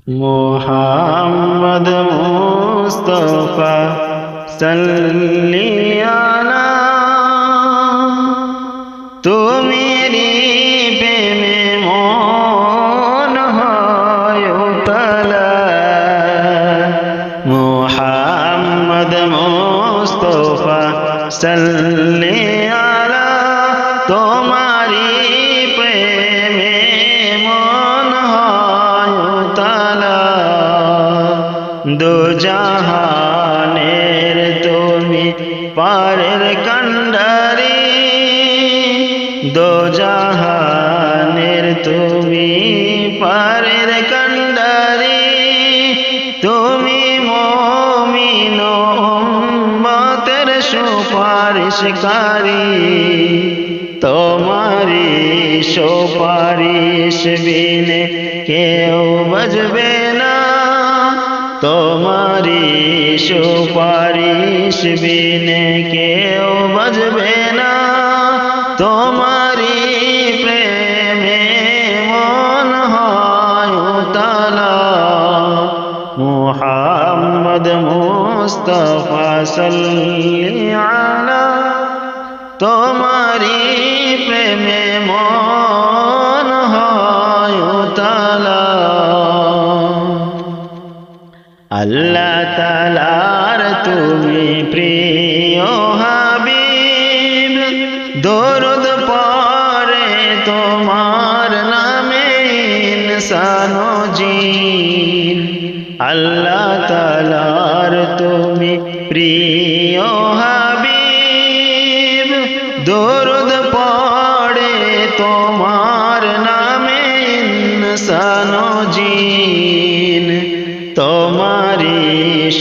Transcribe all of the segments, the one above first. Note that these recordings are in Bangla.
মুহাম্মদ মুস্তাফা সাল্লি আলা তুমি প্রেমে মন হয় উতলা মুহাম্মদ মুস্তাফা সাল্লি আলা তোমারি প্রেমে মন হয় উতলা দু জাহানের তুমি পারের কান্ডারি দো জাহানের তুমি পারের কান্ডারি তুমি মুমিন উম্মতের সুপারিশকারী তোমারি সুপারিশ বিনে কেউ বাজবে না তোমারি সুপারিশ বিনে কেউ বাজবে না তোমারি প্রেমে মন হয় উতলা মুহাম্মদ মুস্তাফা সাল্লি আলা তোমারি প্রেমে মন হয় উতলা আল্লাহ তাআলার তুমি প্রিয় হাবিব দরুদ পড়ে তোমার নামে ইনসান ও জিন আল্লাহ তাআলার তুমি প্রিয় হাবিব দরুদ পড়ে তোমার নামে ইনসান ও জিন তোমারি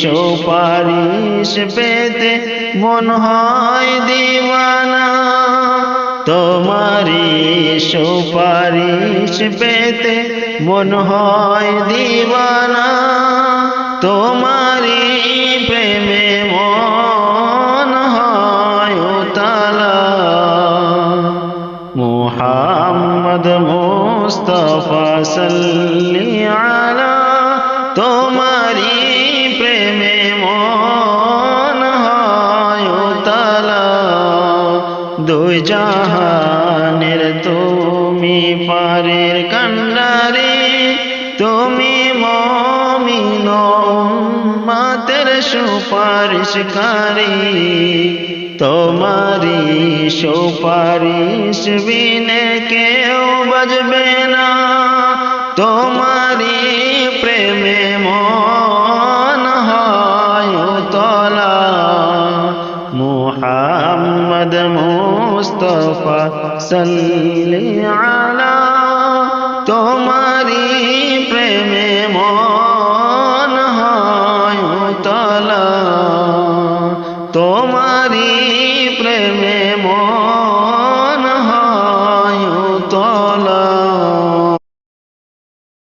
সুপারিশ পেতে মন হয় দিওয়ানা তোমারি সুপারিশ পেতে মন হয় দিওয়ানা তোমারি প্রেমে মন হয় উতলা মুহাম্মদ মুস্তাফা সাল্লি আলা তোমারি প্রেমে মন হয় উতলা দুই জাহানের তুমি পারের কান্ডারি তুমি মুমিন উম্মতের সুপারিশকারী তোমারি সুপারিশ বিনে কেউ বাজবে না তোমারি প্রেমে মন হয় উতলা মুহাম্মদ মুস্তাফা সাল্লি আলা তোমারি